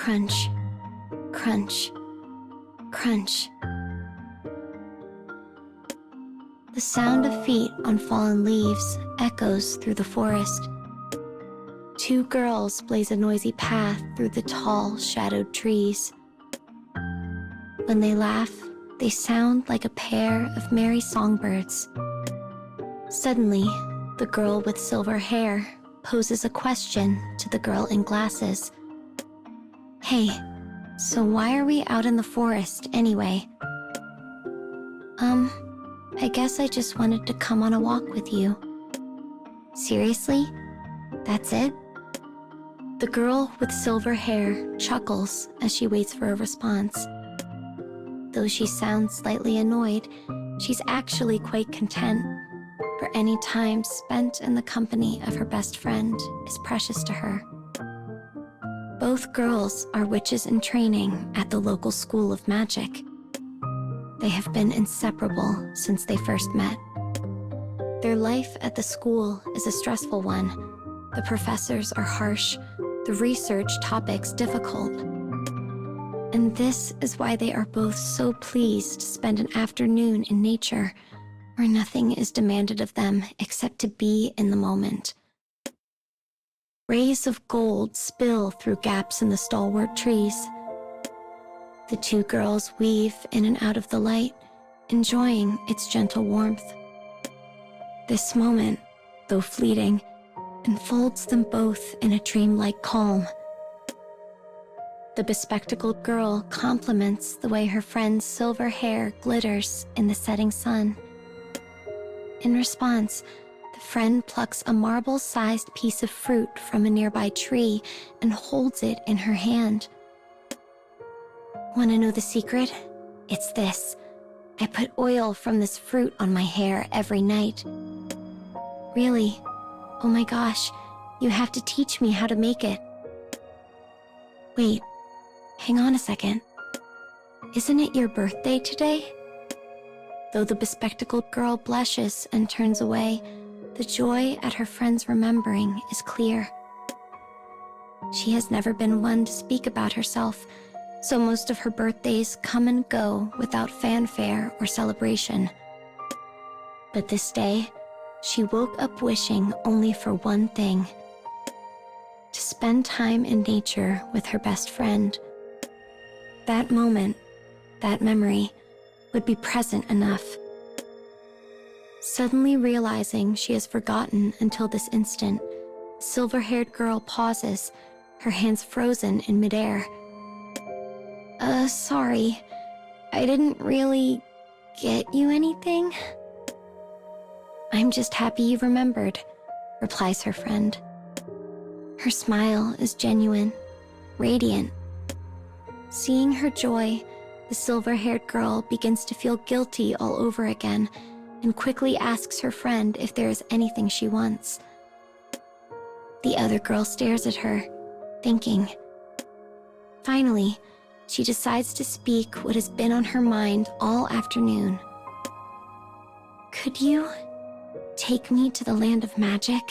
Crunch, crunch, crunch. The sound of feet on fallen leaves echoes through the forest. Two girls blaze a noisy path through the tall, shadowed trees. When they laugh, they sound like a pair of merry songbirds. Suddenly, the girl with silver hair poses a question to the girl in glasses. Hey, so why are we out in the forest anyway? I guess I just wanted to come on a walk with you. Seriously? That's it? The girl with silver hair chuckles as she waits for a response. Though she sounds slightly annoyed, she's actually quite content, for any time spent in the company of her best friend is precious to her. Both girls are witches in training at the local school of magic. They have been inseparable since they first met. Their life at the school is a stressful one. The professors are harsh, the research topics difficult. And this is why they are both so pleased to spend an afternoon in nature, where nothing is demanded of them except to be in the moment. Rays of gold spill through gaps in the stalwart trees. The two girls weave in and out of the light, enjoying its gentle warmth. This moment, though fleeting, enfolds them both in a dreamlike calm. The bespectacled girl compliments the way her friend's silver hair glitters in the setting sun. In response, the friend plucks a marble-sized piece of fruit from a nearby tree and holds it in her hand. Want to know the secret? It's this. I put oil from this fruit on my hair every night. Really? Oh my gosh, you have to teach me how to make it. Wait, hang on a second. Isn't it your birthday today? Though the bespectacled girl blushes and turns away, the joy at her friend's remembering is clear. She has never been one to speak about herself, so most of her birthdays come and go without fanfare or celebration. But this day, she woke up wishing only for one thing: to spend time in nature with her best friend. That moment, that memory, would be present enough. Suddenly realizing she has forgotten until this instant, the silver-haired girl pauses, her hands frozen in midair. Sorry, I didn't really get you anything. I'm just happy you remembered, replies her friend. Her smile is genuine, radiant. Seeing her joy, the silver-haired girl begins to feel guilty all over again and quickly asks her friend if there is anything she wants. The other girl stares at her, thinking. Finally, she decides to speak what has been on her mind all afternoon. Could you take me to the land of magic?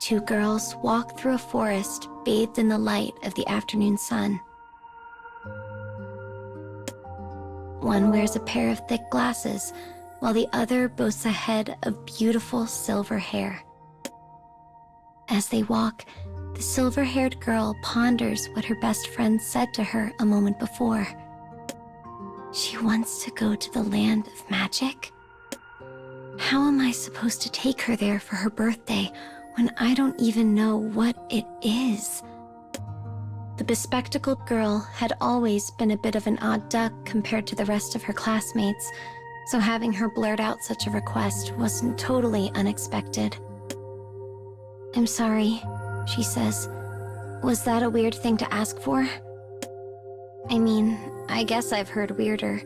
Two girls walk through a forest bathed in the light of the afternoon sun. One wears a pair of thick glasses, while the other boasts a head of beautiful silver hair. As they walk, the silver-haired girl ponders what her best friend said to her a moment before. She wants to go to the land of magic? How am I supposed to take her there for her birthday when I don't even know what it is? The bespectacled girl had always been a bit of an odd duck compared to the rest of her classmates, so having her blurt out such a request wasn't totally unexpected. I'm sorry, she says. Was that a weird thing to ask for? I mean, I guess I've heard weirder,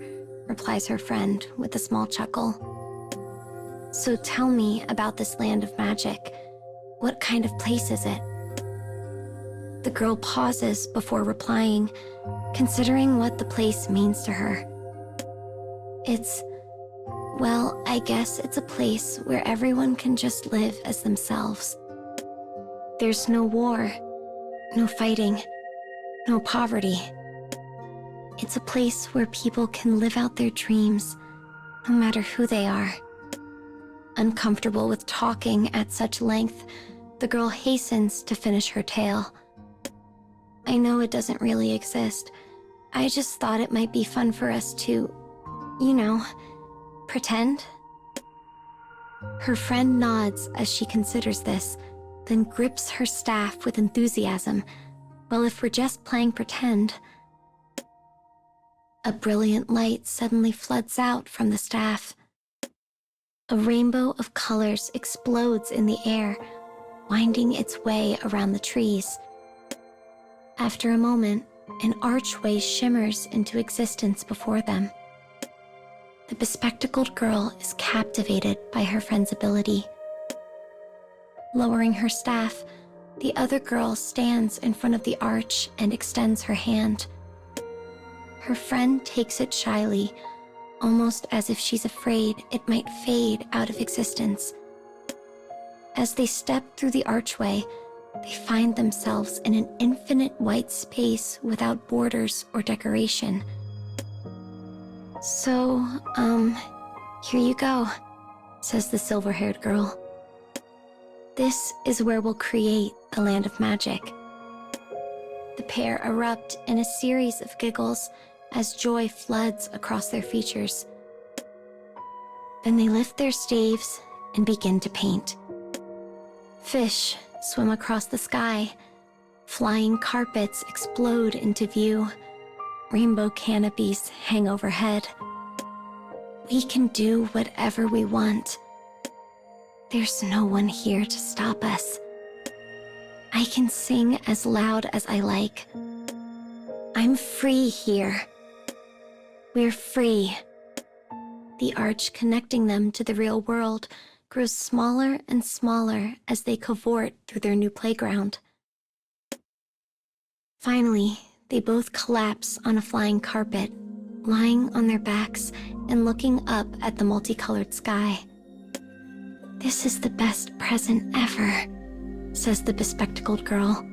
replies her friend with a small chuckle. So tell me about this land of magic. What kind of place is it? The girl pauses before replying, considering what the place means to her. Well, I guess it's a place where everyone can just live as themselves. There's no war, no fighting, no poverty. It's a place where people can live out their dreams, no matter who they are. Uncomfortable with talking at such length, the girl hastens to finish her tale. I know it doesn't really exist. I just thought it might be fun for us to, pretend. Her friend nods as she considers this, then grips her staff with enthusiasm. Well, if we're just playing pretend... A brilliant light suddenly floods out from the staff. A rainbow of colors explodes in the air, winding its way around the trees. After a moment, an archway shimmers into existence before them. The bespectacled girl is captivated by her friend's ability. Lowering her staff, the other girl stands in front of the arch and extends her hand. Her friend takes it shyly, almost as if she's afraid it might fade out of existence. As they step through the archway, they find themselves in an infinite white space without borders or decoration. So, here you go, says the silver-haired girl. This is where we'll create the land of magic. The pair erupt in a series of giggles as joy floods across their features. Then they lift their staves and begin to paint. Fish swim across the sky. Flying carpets explode into view. Rainbow canopies hang overhead. We can do whatever we want. There's no one here to stop us. I can sing as loud as I like. I'm free here. We're free. The arch connecting them to the real world grows smaller and smaller as they cavort through their new playground. Finally, they both collapse on a flying carpet, lying on their backs and looking up at the multicolored sky. This is the best present ever, says the bespectacled girl.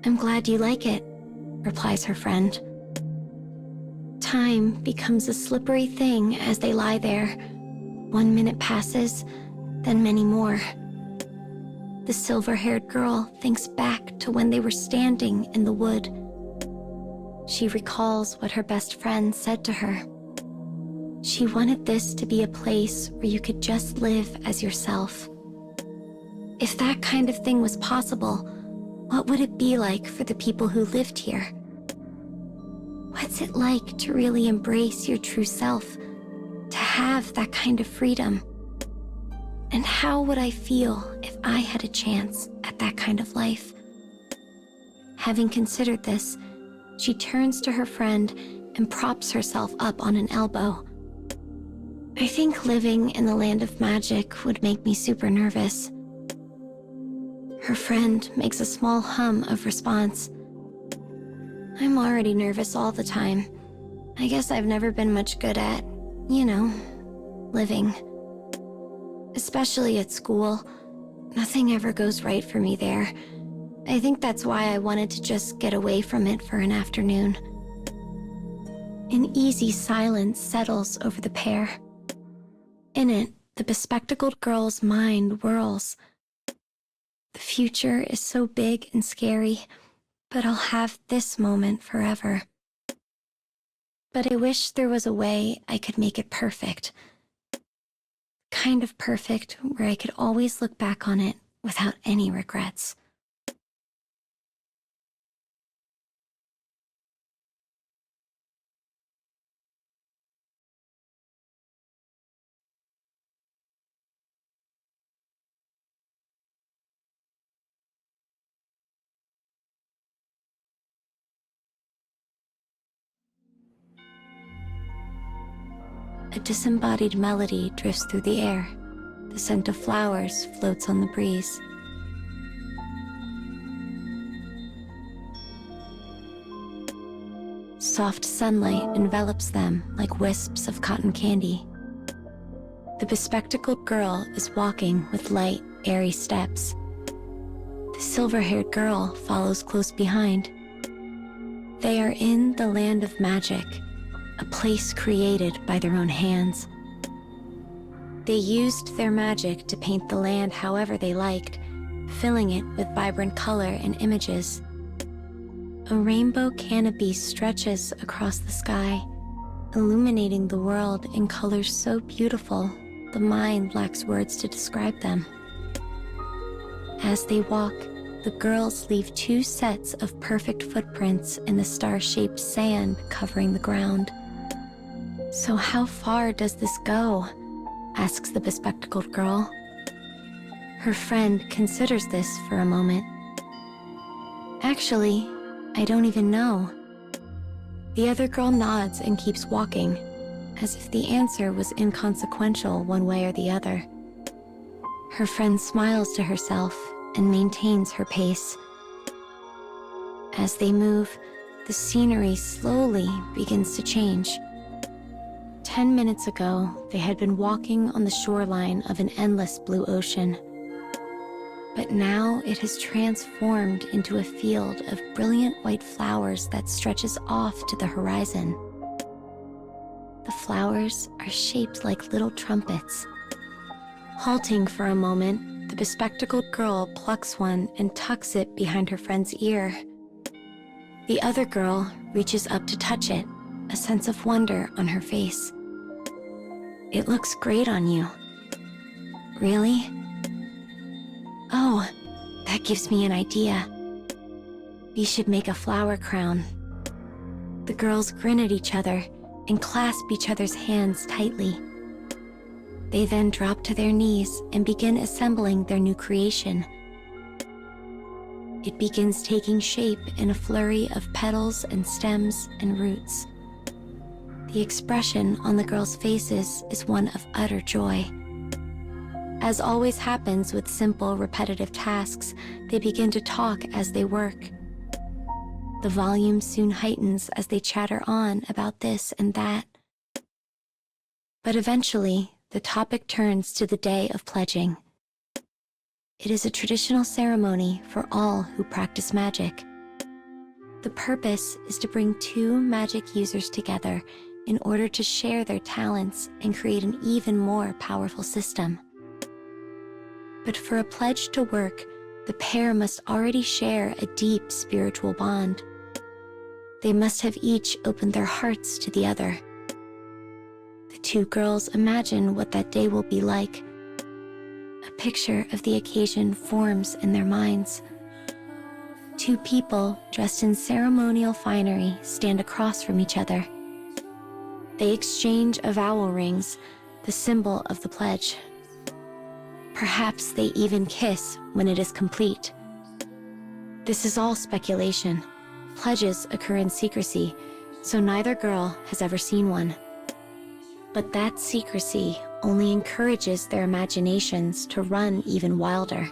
I'm glad you like it, replies her friend. Time becomes a slippery thing as they lie there. 1 minute passes, then many more. The silver-haired girl thinks back to when they were standing in the wood. She recalls what her best friend said to her. She wanted this to be a place where you could just live as yourself. If that kind of thing was possible, what would it be like for the people who lived here? What's it like to really embrace your true self, to have that kind of freedom? And how would I feel if I had a chance at that kind of life? Having considered this, she turns to her friend and props herself up on an elbow. I think living in the land of magic would make me super nervous. Her friend makes a small hum of response. I'm already nervous all the time. I guess I've never been much good at, living. Especially at school. Nothing ever goes right for me there. I think that's why I wanted to just get away from it for an afternoon. An easy silence settles over the pair. In it, the bespectacled girl's mind whirls. The future is so big and scary, but I'll have this moment forever. But I wish there was a way I could make it perfect. Kind of perfect where I could always look back on it without any regrets. a disembodied melody drifts through the air. The scent of flowers floats on the breeze. Soft sunlight envelops them like wisps of cotton candy. The bespectacled girl is walking with light, airy steps. The silver-haired girl follows close behind. They are in the land of magic, a place created by their own hands. They used their magic to paint the land however they liked, filling it with vibrant color and images. A rainbow canopy stretches across the sky, illuminating the world in colors so beautiful the mind lacks words to describe them. As they walk, the girls leave 2 sets of perfect footprints in the star-shaped sand covering the ground. "So how far does this go?" asks the bespectacled girl. Her friend considers this for a moment. "Actually, I don't even know." The other girl nods and keeps walking, as if the answer was inconsequential one way or the other. Her friend smiles to herself and maintains her pace. As they move, the scenery slowly begins to change. 10 minutes ago, they had been walking on the shoreline of an endless blue ocean. But now it has transformed into a field of brilliant white flowers that stretches off to the horizon. The flowers are shaped like little trumpets. Halting for a moment, the bespectacled girl plucks one and tucks it behind her friend's ear. The other girl reaches up to touch it, a sense of wonder on her face. "It looks great on you." "Really?" "Oh, that gives me an idea. We should make a flower crown." The girls grin at each other and clasp each other's hands tightly. They then drop to their knees and begin assembling their new creation. It begins taking shape in a flurry of petals and stems and roots. The expression on the girls' faces is one of utter joy. As always happens with simple, repetitive tasks, they begin to talk as they work. The volume soon heightens as they chatter on about this and that. But eventually, the topic turns to the day of pledging. It is a traditional ceremony for all who practice magic. The purpose is to bring 2 magic users together in order to share their talents and create an even more powerful system. But for a pledge to work, the pair must already share a deep spiritual bond. They must have each opened their hearts to the other. The 2 girls imagine what that day will be like. A picture of the occasion forms in their minds. 2 people dressed in ceremonial finery stand across from each other. They exchange avowal rings, the symbol of the pledge. Perhaps they even kiss when it is complete. This is all speculation. Pledges occur in secrecy, so neither girl has ever seen one. But that secrecy only encourages their imaginations to run even wilder.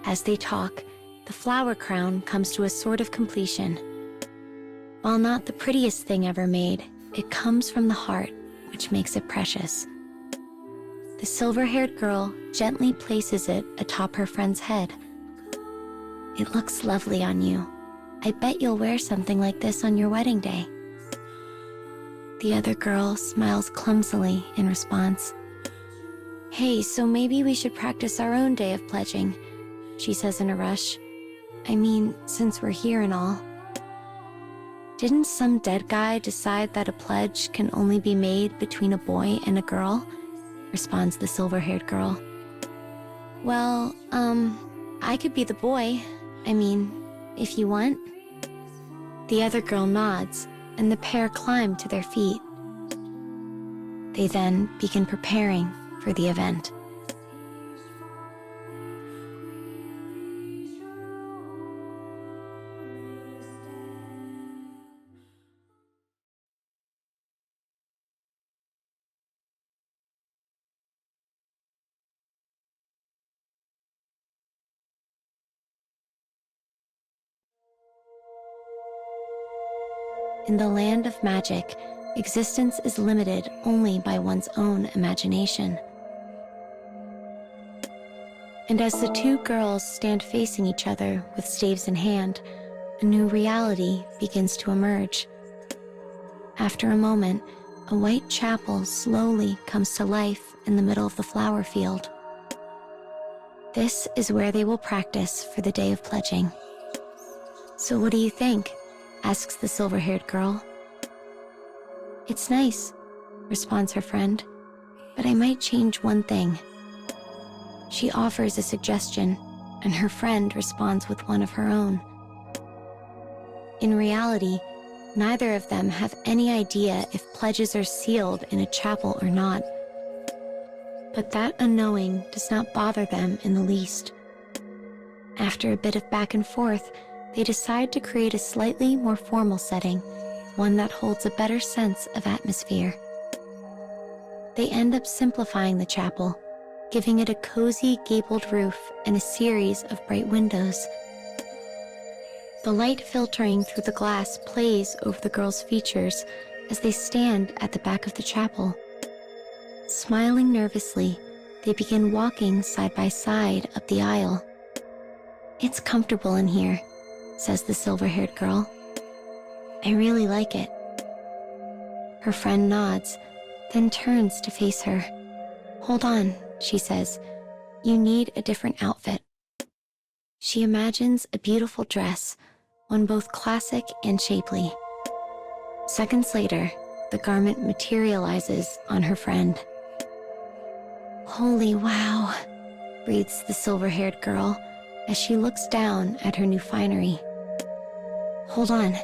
As they talk, the flower crown comes to a sort of completion. While not the prettiest thing ever made, it comes from the heart, which makes it precious. The silver-haired girl gently places it atop her friend's head. "It looks lovely on you. I bet you'll wear something like this on your wedding day." The other girl smiles clumsily in response. "Hey, so maybe we should practice our own day of pledging," she says in a rush. "I mean, since we're here and all." "Didn't some dead guy decide that a pledge can only be made between a boy and a girl?" responds the silver-haired girl. "Well, I could be the boy. I mean, if you want." The other girl nods, and the pair climb to their feet. They then begin preparing for the event. in the land of magic, existence is limited only by one's own imagination. And as the two girls stand facing each other with staves in hand, a new reality begins to emerge. After a moment, a white chapel slowly comes to life in the middle of the flower field. This is where they will practice for the day of pledging. "So what do you think?" asks the silver-haired girl. "It's nice," responds her friend, "but I might change one thing." She offers a suggestion, and her friend responds with one of her own. In reality, neither of them have any idea if pledges are sealed in a chapel or not. But that unknowing does not bother them in the least. After a bit of back and forth, they decide to create a slightly more formal setting, one that holds a better sense of atmosphere. They end up simplifying the chapel, giving it a cozy gabled roof and a series of bright windows. The light filtering through the glass plays over the girls' features as they stand at the back of the chapel. Smiling nervously, they begin walking side by side up the aisle. "It's comfortable in here," says the silver-haired girl. "I really like it." Her friend nods, then turns to face her. "Hold on," she says. "You need a different outfit." She imagines a beautiful dress, one both classic and shapely. Seconds later, the garment materializes on her friend. "Holy wow," breathes the silver-haired girl as she looks down at her new finery. "Hold on,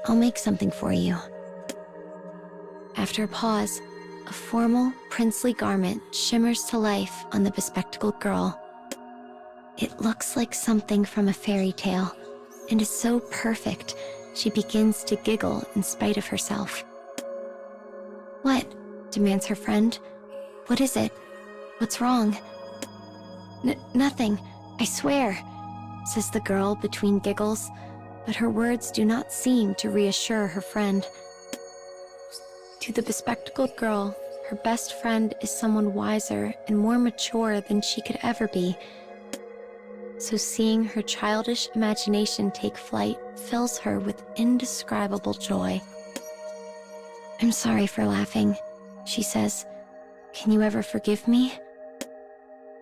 I'll make something for you." After a pause, a formal, princely garment shimmers to life on the bespectacled girl. It looks like something from a fairy tale, and is so perfect, she begins to giggle in spite of herself. "What?" demands her friend. "What is it? What's wrong?" Nothing, I swear," says the girl between giggles, but her words do not seem to reassure her friend. To the bespectacled girl, her best friend is someone wiser and more mature than she could ever be. So seeing her childish imagination take flight fills her with indescribable joy. "I'm sorry for laughing," she says. "Can you ever forgive me?"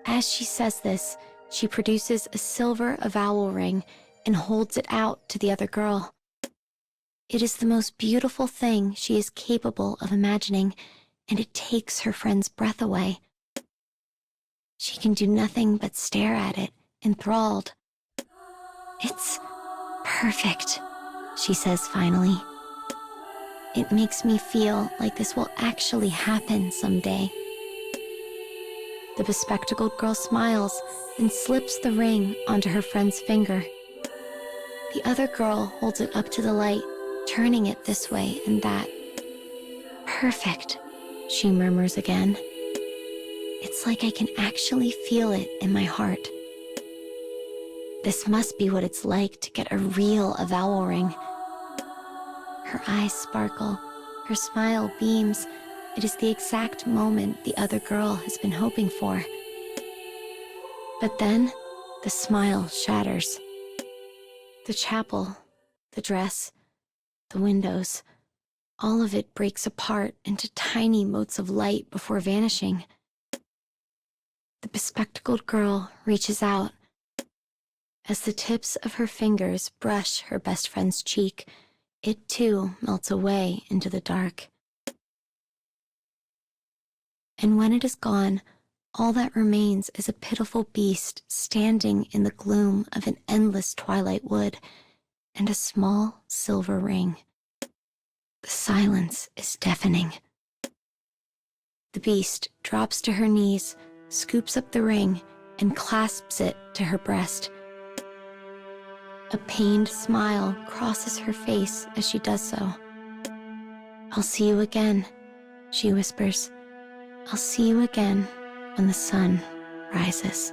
As she says this, she produces a silver avowal ring and holds it out to the other girl. It is the most beautiful thing she is capable of imagining, and it takes her friend's breath away. She can do nothing but stare at it, enthralled. "It's perfect," she says finally. "It makes me feel like this will actually happen someday." The bespectacled girl smiles and slips the ring onto her friend's finger. The other girl holds it up to the light, turning it this way and that. "Perfect," she murmurs again. "It's like I can actually feel it in my heart." This must be what it's like to get a real avowal ring. Her eyes sparkle, her smile beams. It is the exact moment the other girl has been hoping for. But then, the smile shatters. The chapel, the dress, the windows, all of it breaks apart into tiny motes of light before vanishing. The bespectacled girl reaches out. As the tips of her fingers brush her best friend's cheek, it too melts away into the dark. And when it is gone, all that remains is a pitiful beast standing in the gloom of an endless twilight wood, and a small silver ring. The silence is deafening. The beast drops to her knees, scoops up the ring, and clasps it to her breast. A pained smile crosses her face as she does so. "I'll see you again," she whispers. "I'll see you again when the sun rises."